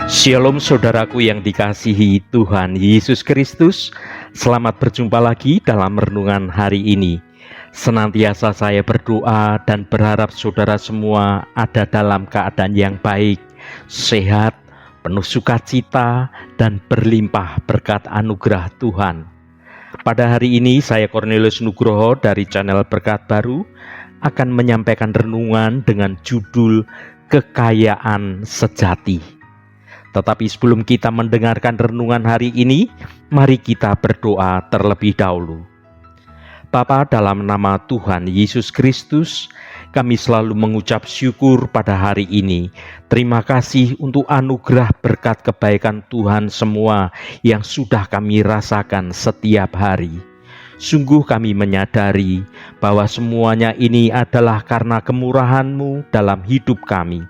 Shalom saudaraku yang dikasihi Tuhan Yesus Kristus. Selamat berjumpa lagi dalam renungan hari ini. Senantiasa saya berdoa dan berharap saudara semua ada dalam keadaan yang baik, sehat, penuh sukacita, dan berlimpah berkat anugerah Tuhan. Pada hari ini saya Cornelius Nugroho dari channel Berkat Baru akan menyampaikan renungan dengan judul Kekayaan Sejati. Tetapi sebelum kita mendengarkan renungan hari ini, mari kita berdoa terlebih dahulu. Bapa, dalam nama Tuhan Yesus Kristus, kami selalu mengucap syukur pada hari ini. Terima kasih untuk anugerah berkat kebaikan Tuhan semua yang sudah kami rasakan setiap hari. Sungguh kami menyadari bahwa semuanya ini adalah karena kemurahan-Mu dalam hidup kami.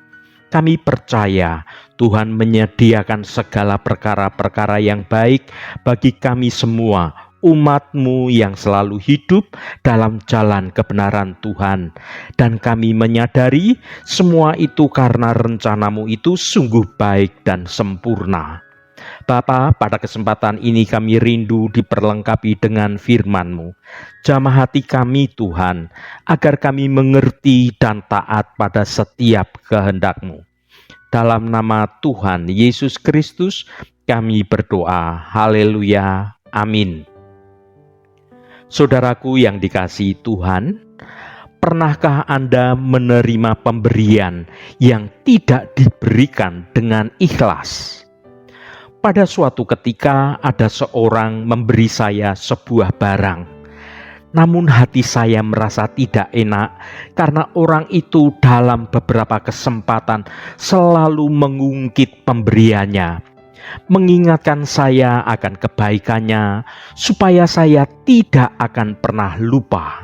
Kami percaya Tuhan menyediakan segala perkara-perkara yang baik bagi kami semua, umat-Mu yang selalu hidup dalam jalan kebenaran Tuhan. Dan kami menyadari semua itu karena rencana-Mu itu sungguh baik dan sempurna. Bapa, pada kesempatan ini kami rindu diperlengkapi dengan firman-Mu. Jamah hati kami Tuhan, agar kami mengerti dan taat pada setiap kehendak-Mu. Dalam nama Tuhan Yesus Kristus kami berdoa. Haleluya. Amin. Saudaraku yang dikasihi Tuhan, pernahkah Anda menerima pemberian yang tidak diberikan dengan ikhlas? Pada suatu ketika ada seorang memberi saya sebuah barang. Namun hati saya merasa tidak enak karena orang itu dalam beberapa kesempatan selalu mengungkit pemberiannya. Mengingatkan saya akan kebaikannya supaya saya tidak akan pernah lupa.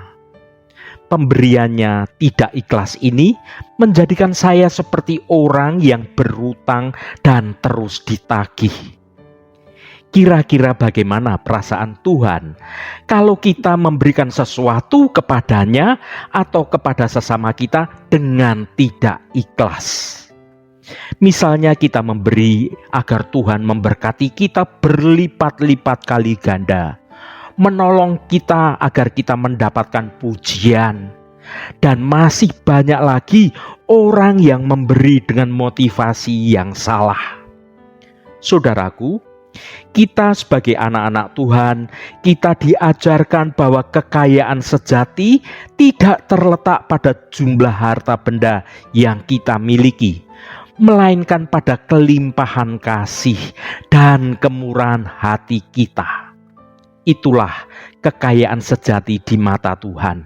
Pemberiannya tidak ikhlas ini menjadikan saya seperti orang yang berutang dan terus ditagih. Kira-kira bagaimana perasaan Tuhan kalau kita memberikan sesuatu kepadanya atau kepada sesama kita dengan tidak ikhlas? Misalnya kita memberi agar Tuhan memberkati kita berlipat-lipat kali ganda, menolong kita agar kita mendapatkan pujian, dan masih banyak lagi orang yang memberi dengan motivasi yang salah. Saudaraku, kita sebagai anak-anak Tuhan, kita diajarkan bahwa kekayaan sejati tidak terletak pada jumlah harta benda yang kita miliki, melainkan pada kelimpahan kasih dan kemurahan hati kita. Itulah kekayaan sejati di mata Tuhan.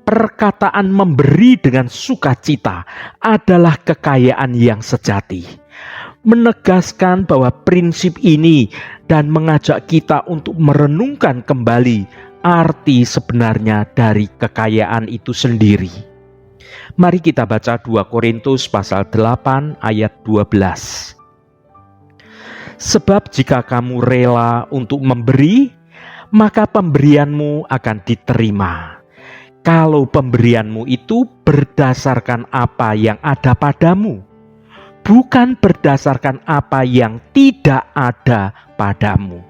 Perkataan memberi dengan sukacita adalah kekayaan yang sejati. Menegaskan bahwa prinsip ini dan mengajak kita untuk merenungkan kembali arti sebenarnya dari kekayaan itu sendiri. Mari kita baca 2 Korintus pasal 8 ayat 12. Sebab jika kamu rela untuk memberi, maka pemberianmu akan diterima. Kalau pemberianmu itu berdasarkan apa yang ada padamu, bukan berdasarkan apa yang tidak ada padamu.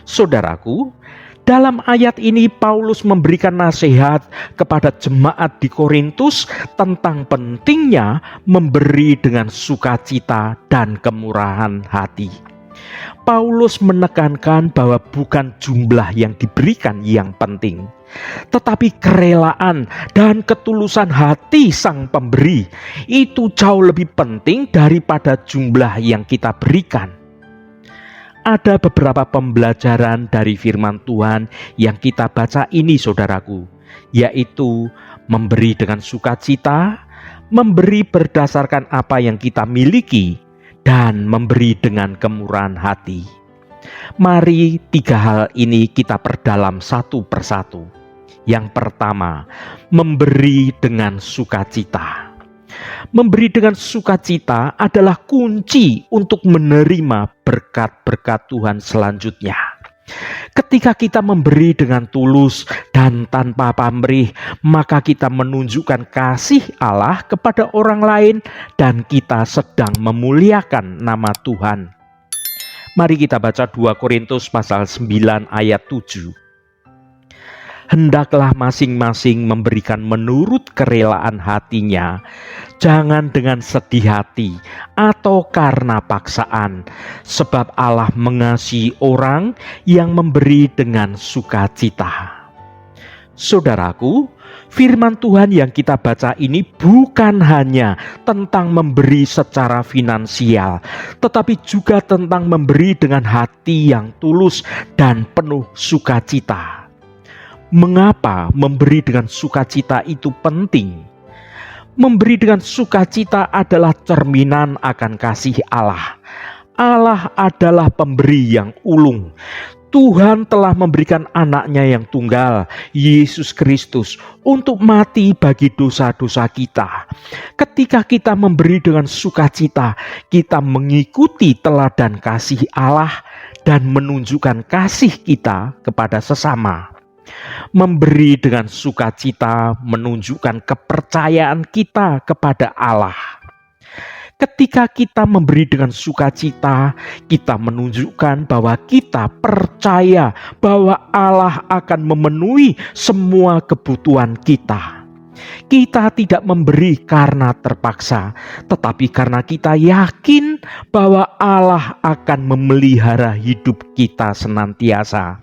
Saudaraku, dalam ayat ini Paulus memberikan nasihat kepada jemaat di Korintus tentang pentingnya memberi dengan sukacita dan kemurahan hati. Paulus menekankan bahwa bukan jumlah yang diberikan yang penting, tetapi kerelaan dan ketulusan hati sang pemberi itu jauh lebih penting daripada jumlah yang kita berikan. Ada beberapa pembelajaran dari firman Tuhan yang kita baca ini saudaraku, yaitu memberi dengan sukacita, memberi berdasarkan apa yang kita miliki, dan memberi dengan kemurahan hati. Mari 3 hal ini kita perdalam satu persatu. Yang pertama, memberi dengan sukacita. Memberi dengan sukacita adalah kunci untuk menerima berkat-berkat Tuhan selanjutnya. Ketika kita memberi dengan tulus dan tanpa pamrih, maka kita menunjukkan kasih Allah kepada orang lain dan kita sedang memuliakan nama Tuhan. Mari kita baca 2 Korintus pasal 9 ayat 7. Hendaklah masing-masing memberikan menurut kerelaan hatinya, jangan dengan sedih hati atau karena paksaan, sebab Allah mengasihi orang yang memberi dengan sukacita. Saudaraku, firman Tuhan yang kita baca ini bukan hanya tentang memberi secara finansial, tetapi juga tentang memberi dengan hati yang tulus dan penuh sukacita. Mengapa memberi dengan sukacita itu penting? Memberi dengan sukacita adalah cerminan akan kasih Allah. Allah adalah pemberi yang ulung. Tuhan telah memberikan anaknya yang tunggal, Yesus Kristus, untuk mati bagi dosa-dosa kita. Ketika kita memberi dengan sukacita, kita mengikuti teladan kasih Allah dan menunjukkan kasih kita kepada sesama. Memberi dengan sukacita menunjukkan kepercayaan kita kepada Allah. Ketika kita memberi dengan sukacita, kita menunjukkan bahwa kita percaya bahwa Allah akan memenuhi semua kebutuhan kita. Kita tidak memberi karena terpaksa, tetapi karena kita yakin bahwa Allah akan memelihara hidup kita senantiasa.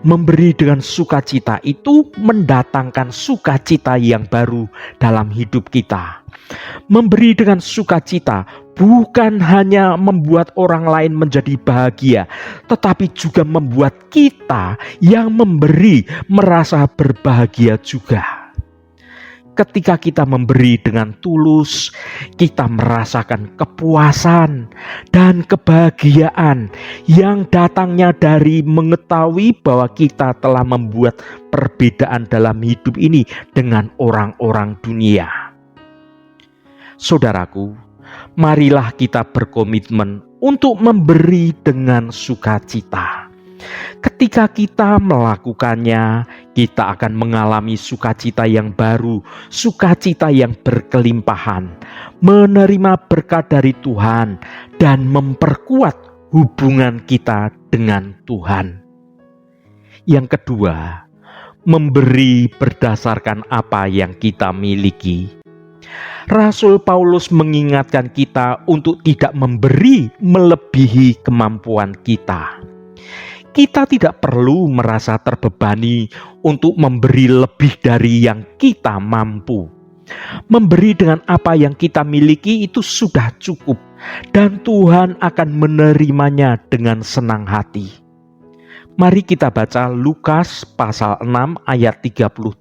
Memberi dengan sukacita itu mendatangkan sukacita yang baru dalam hidup kita. Memberi dengan sukacita bukan hanya membuat orang lain menjadi bahagia, tetapi juga membuat kita yang memberi merasa berbahagia juga. Ketika kita memberi dengan tulus, kita merasakan kepuasan dan kebahagiaan yang datangnya dari mengetahui bahwa kita telah membuat perbedaan dalam hidup ini dengan orang-orang dunia. Saudaraku, marilah kita berkomitmen untuk memberi dengan sukacita. Ketika kita melakukannya, kita akan mengalami sukacita yang baru, sukacita yang berkelimpahan, menerima berkat dari Tuhan, dan memperkuat hubungan kita dengan Tuhan. Yang kedua, memberi berdasarkan apa yang kita miliki. Rasul Paulus mengingatkan kita untuk tidak memberi melebihi kemampuan kita. Kita tidak perlu merasa terbebani untuk memberi lebih dari yang kita mampu. Memberi dengan apa yang kita miliki itu sudah cukup, dan Tuhan akan menerimanya dengan senang hati. Mari kita baca Lukas pasal 6 ayat 38.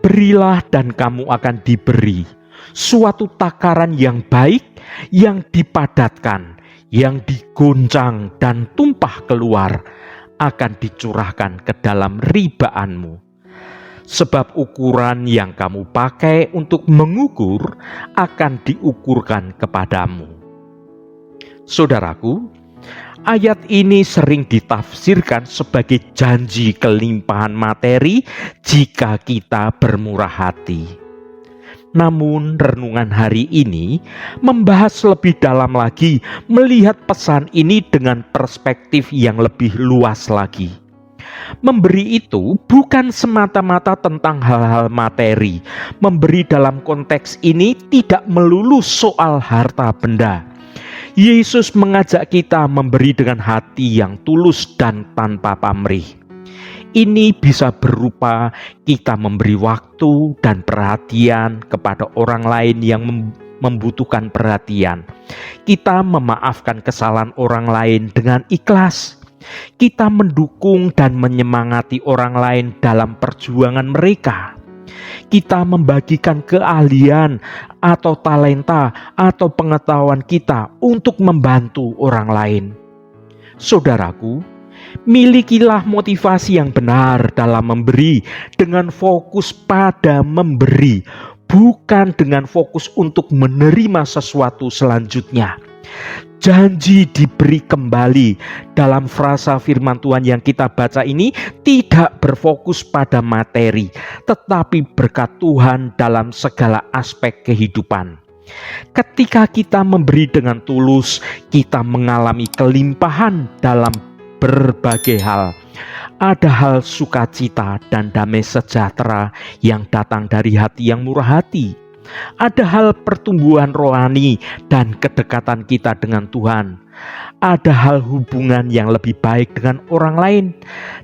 Berilah dan kamu akan diberi, suatu takaran yang baik, yang dipadatkan, yang digoncang dan tumpah keluar, akan dicurahkan ke dalam ribaanmu. Sebab ukuran yang kamu pakai untuk mengukur akan diukurkan kepadamu. Saudaraku, ayat ini sering ditafsirkan sebagai janji kelimpahan materi jika kita bermurah hati. Namun renungan hari ini membahas lebih dalam lagi, melihat pesan ini dengan perspektif yang lebih luas lagi. Memberi itu bukan semata-mata tentang hal-hal materi. Memberi dalam konteks ini tidak melulu soal harta benda. Yesus mengajak kita memberi dengan hati yang tulus dan tanpa pamrih. Ini bisa berupa kita memberi waktu dan perhatian kepada orang lain yang membutuhkan perhatian. Kita memaafkan kesalahan orang lain dengan ikhlas. Kita mendukung dan menyemangati orang lain dalam perjuangan mereka. Kita membagikan keahlian atau talenta atau pengetahuan kita untuk membantu orang lain. Saudaraku, milikilah motivasi yang benar dalam memberi dengan fokus pada memberi, bukan dengan fokus untuk menerima sesuatu selanjutnya. Janji diberi kembali. Dalam frasa firman Tuhan yang kita baca ini tidak berfokus pada materi, tetapi berkat Tuhan dalam segala aspek kehidupan. Ketika kita memberi dengan tulus, kita mengalami kelimpahan dalam berbagai hal. Ada hal sukacita dan damai sejahtera yang datang dari hati yang murah hati. Ada hal pertumbuhan rohani dan kedekatan kita dengan Tuhan. Ada hal hubungan yang lebih baik dengan orang lain.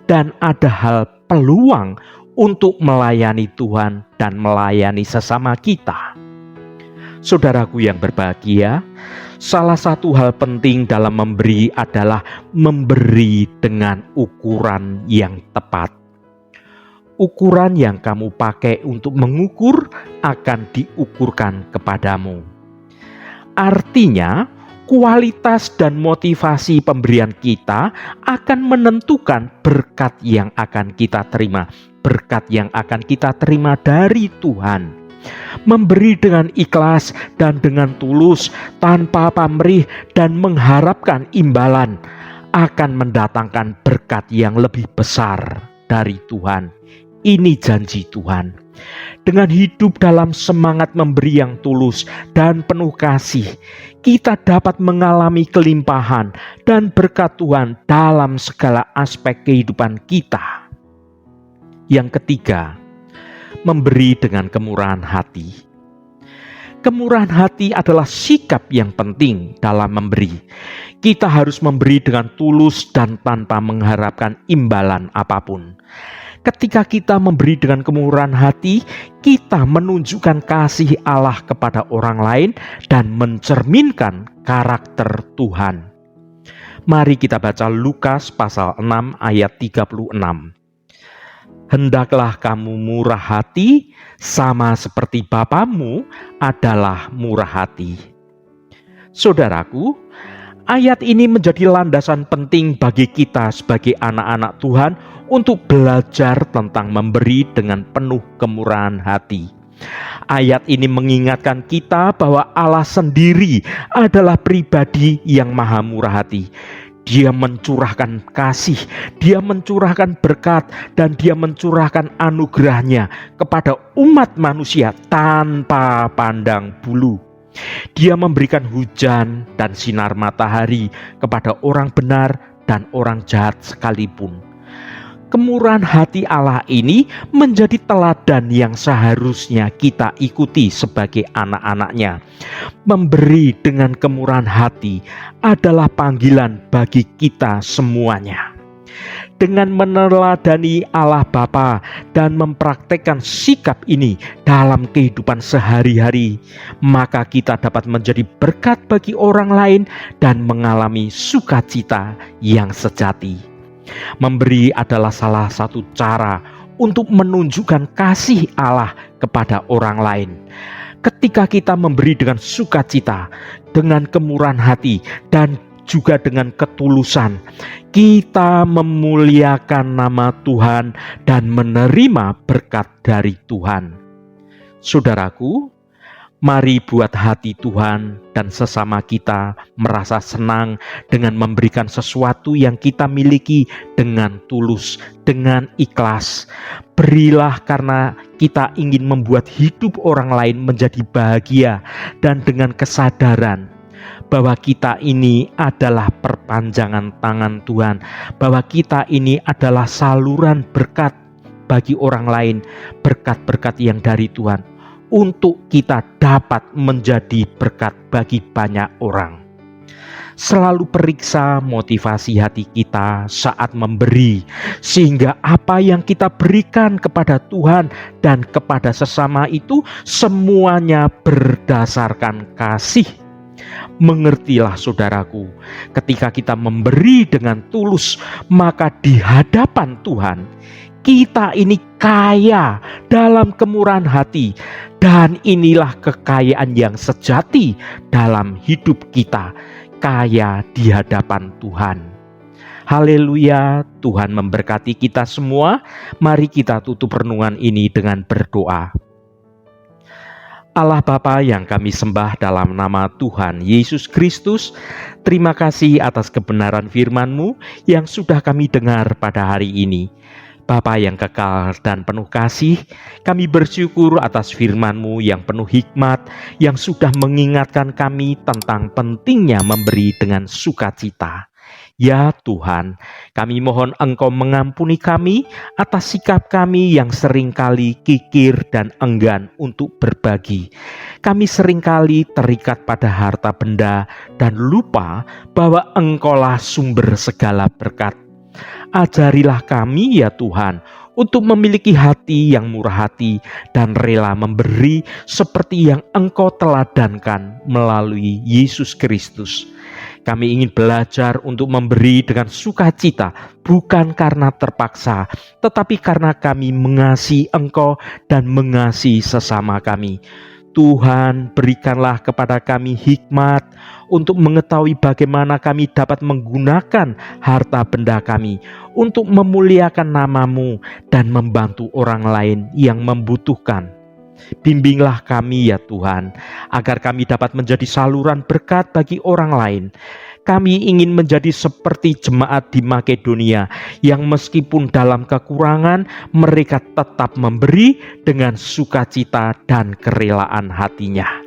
Dan ada hal peluang untuk melayani Tuhan dan melayani sesama kita. Saudaraku yang berbahagia, salah satu hal penting dalam memberi adalah memberi dengan ukuran yang tepat. Ukuran yang kamu pakai untuk mengukur akan diukurkan kepadamu. Artinya, kualitas dan motivasi pemberian kita akan menentukan berkat yang akan kita terima. Berkat yang akan kita terima dari Tuhan. Memberi dengan ikhlas dan dengan tulus, tanpa pamrih dan mengharapkan imbalan, akan mendatangkan berkat yang lebih besar dari Tuhan. Ini janji Tuhan. Dengan hidup dalam semangat memberi yang tulus dan penuh kasih, kita dapat mengalami kelimpahan dan berkat Tuhan dalam segala aspek kehidupan kita. Yang ketiga, memberi dengan kemurahan hati. Kemurahan hati adalah sikap yang penting dalam memberi. Kita harus memberi dengan tulus dan tanpa mengharapkan imbalan apapun. Ketika kita memberi dengan kemurahan hati, kita menunjukkan kasih Allah kepada orang lain dan mencerminkan karakter Tuhan. Mari kita baca Lukas pasal 6 ayat 36. Hendaklah kamu murah hati, sama seperti Bapamu adalah murah hati. Saudaraku, ayat ini menjadi landasan penting bagi kita sebagai anak-anak Tuhan untuk belajar tentang memberi dengan penuh kemurahan hati. Ayat ini mengingatkan kita bahwa Allah sendiri adalah pribadi yang maha murah hati. Dia mencurahkan kasih, Dia mencurahkan berkat, dan Dia mencurahkan anugerahnya kepada umat manusia tanpa pandang bulu. Dia memberikan hujan dan sinar matahari kepada orang benar dan orang jahat sekalipun. Kemurahan hati Allah ini menjadi teladan yang seharusnya kita ikuti sebagai anak-anaknya. Memberi dengan kemurahan hati adalah panggilan bagi kita semuanya. Dengan meneladani Allah Bapa dan mempraktekkan sikap ini dalam kehidupan sehari-hari, maka kita dapat menjadi berkat bagi orang lain dan mengalami sukacita yang sejati. Memberi adalah salah satu cara untuk menunjukkan kasih Allah kepada orang lain. Ketika kita memberi dengan sukacita, dengan kemurahan hati, dan juga dengan ketulusan, kita memuliakan nama Tuhan dan menerima berkat dari Tuhan. Saudaraku, mari buat hati Tuhan dan sesama kita merasa senang dengan memberikan sesuatu yang kita miliki dengan tulus, dengan ikhlas. Berilah karena kita ingin membuat hidup orang lain menjadi bahagia dan dengan kesadaran bahwa kita ini adalah perpanjangan tangan Tuhan, bahwa kita ini adalah saluran berkat bagi orang lain, berkat-berkat yang dari Tuhan, untuk kita dapat menjadi berkat bagi banyak orang. Selalu periksa motivasi hati kita saat memberi, sehingga apa yang kita berikan kepada Tuhan dan kepada sesama itu semuanya berdasarkan kasih. Mengertilah saudaraku, ketika kita memberi dengan tulus, maka di hadapan Tuhan kita ini kaya dalam kemurahan hati, dan inilah kekayaan yang sejati dalam hidup kita, kaya di hadapan Tuhan. Haleluya, Tuhan memberkati kita semua. Mari kita tutup renungan ini dengan berdoa. Allah Bapa yang kami sembah dalam nama Tuhan Yesus Kristus, terima kasih atas kebenaran firman-Mu yang sudah kami dengar pada hari ini. Bapa yang kekal dan penuh kasih, kami bersyukur atas firman-Mu yang penuh hikmat, yang sudah mengingatkan kami tentang pentingnya memberi dengan sukacita. Ya Tuhan, kami mohon Engkau mengampuni kami atas sikap kami yang seringkali kikir dan enggan untuk berbagi. Kami seringkali terikat pada harta benda dan lupa bahwa Engkaulah sumber segala berkat. Ajarilah kami ya Tuhan untuk memiliki hati yang murah hati dan rela memberi seperti yang Engkau teladankan melalui Yesus Kristus. Kami ingin belajar untuk memberi dengan sukacita, bukan karena terpaksa, tetapi karena kami mengasihi Engkau dan mengasihi sesama kami. Tuhan, berikanlah kepada kami hikmat untuk mengetahui bagaimana kami dapat menggunakan harta benda kami untuk memuliakan nama-Mu dan membantu orang lain yang membutuhkan. Bimbinglah kami ya Tuhan, agar kami dapat menjadi saluran berkat bagi orang lain. Kami ingin menjadi seperti jemaat di Makedonia yang meskipun dalam kekurangan, mereka tetap memberi dengan sukacita dan kerelaan hatinya.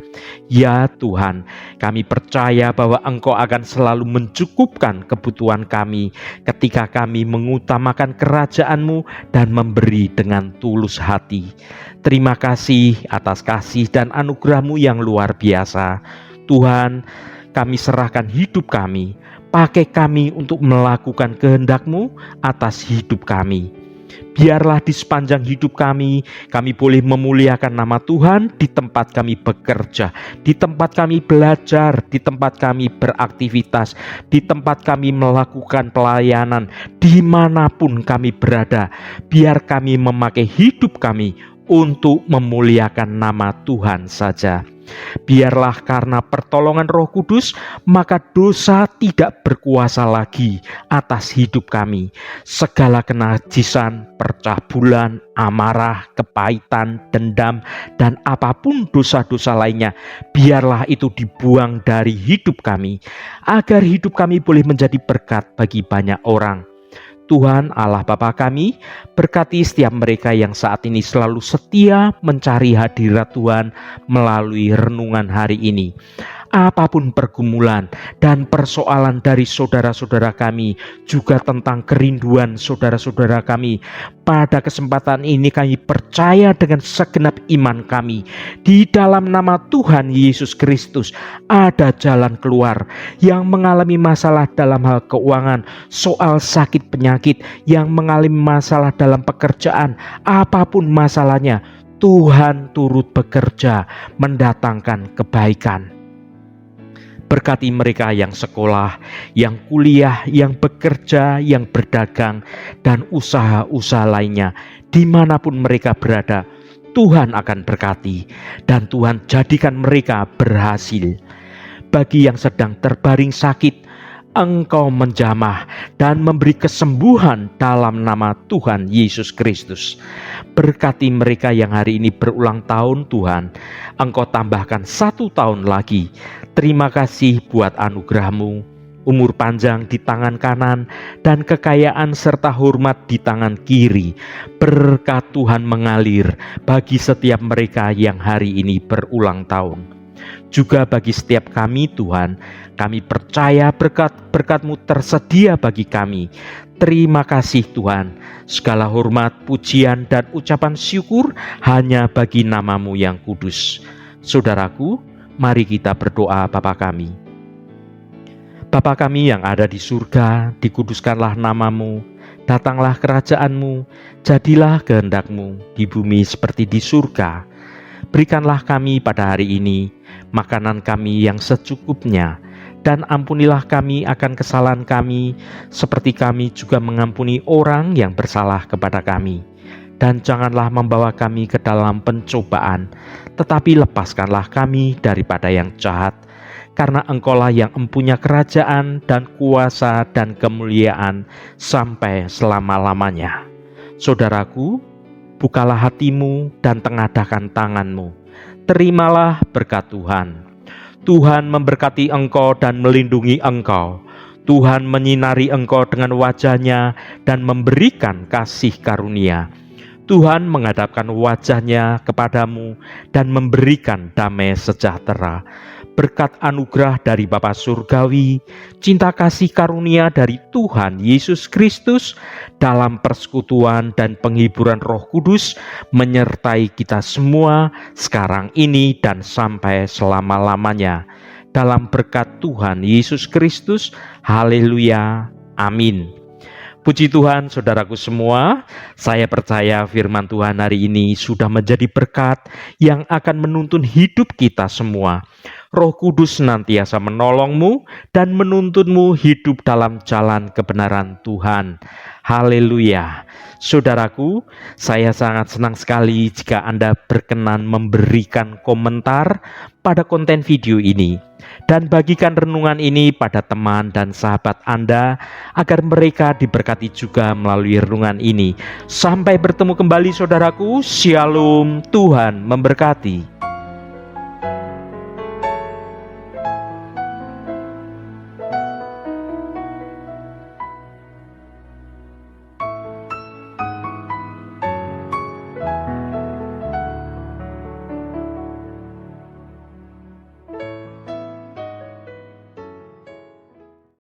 Ya Tuhan, kami percaya bahwa Engkau akan selalu mencukupkan kebutuhan kami ketika kami mengutamakan kerajaan-Mu dan memberi dengan tulus hati. Terima kasih atas kasih dan anugerah-Mu yang luar biasa. Tuhan, kami serahkan hidup kami, pakai kami untuk melakukan kehendak-Mu atas hidup kami. Biarlah di sepanjang hidup kami boleh memuliakan nama Tuhan di tempat kami bekerja, di tempat kami belajar, di tempat kami beraktivitas, di tempat kami melakukan pelayanan, dimanapun kami berada. Biar kami memakai hidup kami untuk memuliakan nama Tuhan saja. Biarlah karena pertolongan Roh Kudus, maka dosa tidak berkuasa lagi atas hidup kami. Segala kenajisan, percabulan, amarah, kepahitan, dendam, dan apapun dosa-dosa lainnya, biarlah itu dibuang dari hidup kami, agar hidup kami boleh menjadi berkat bagi banyak orang. Tuhan Allah Bapa kami, berkati setiap mereka yang saat ini selalu setia mencari hadirat Tuhan melalui renungan hari ini. Apapun pergumulan dan persoalan dari saudara-saudara kami, juga tentang kerinduan saudara-saudara kami, pada kesempatan ini kami percaya dengan segenap iman kami, di dalam nama Tuhan Yesus Kristus ada jalan keluar. Yang mengalami masalah dalam hal keuangan, soal sakit penyakit, yang mengalami masalah dalam pekerjaan, apapun masalahnya, Tuhan turut bekerja mendatangkan kebaikan. Berkati mereka yang sekolah, yang kuliah, yang bekerja, yang berdagang, dan usaha-usaha lainnya. Dimanapun mereka berada, Tuhan akan berkati, dan Tuhan jadikan mereka berhasil. Bagi yang sedang terbaring sakit, Engkau menjamah dan memberi kesembuhan dalam nama Tuhan Yesus Kristus. Berkati mereka yang hari ini berulang tahun Tuhan, Engkau tambahkan 1 tahun lagi. Terima kasih buat anugerah-Mu, umur panjang di tangan kanan, dan kekayaan serta hormat di tangan kiri. Berkat Tuhan mengalir bagi setiap mereka yang hari ini berulang tahun. Juga bagi setiap kami Tuhan, kami percaya berkat-Mu tersedia bagi kami. Terima kasih Tuhan, segala hormat, pujian, dan ucapan syukur hanya bagi nama-Mu yang kudus. Saudaraku, mari kita berdoa. Bapa kami. Bapa kami yang ada di surga, dikuduskanlah nama-Mu, datanglah kerajaan-Mu, jadilah kehendak-Mu di bumi seperti di surga. Berikanlah kami pada hari ini makanan kami yang secukupnya, dan ampunilah kami akan kesalahan kami, seperti kami juga mengampuni orang yang bersalah kepada kami. Dan janganlah membawa kami ke dalam pencobaan, tetapi lepaskanlah kami daripada yang jahat, karena Engkaulah yang empunya kerajaan dan kuasa dan kemuliaan sampai selama-lamanya. Saudaraku, bukalah hatimu dan tengadahkan tanganmu. terimalah berkat Tuhan. Tuhan memberkati engkau dan melindungi engkau. Tuhan menyinari engkau dengan wajah-Nya dan memberikan kasih karunia. Tuhan menghadapkan wajah-Nya kepadamu dan memberikan damai sejahtera. Berkat anugerah dari Bapa Surgawi, cinta kasih karunia dari Tuhan Yesus Kristus, dalam persekutuan dan penghiburan Roh Kudus menyertai kita semua sekarang ini dan sampai selama-lamanya. Dalam berkat Tuhan Yesus Kristus, haleluya, amin. Puji Tuhan, saudaraku semua, saya percaya firman Tuhan hari ini sudah menjadi berkat yang akan menuntun hidup kita semua. Roh Kudus senantiasa menolongmu dan menuntunmu hidup dalam jalan kebenaran Tuhan. Haleluya. Saudaraku, saya sangat senang sekali jika Anda berkenan memberikan komentar pada konten video ini dan bagikan renungan ini pada teman dan sahabat Anda agar mereka diberkati juga melalui renungan ini. Sampai bertemu kembali saudaraku. Shalom, Tuhan memberkati.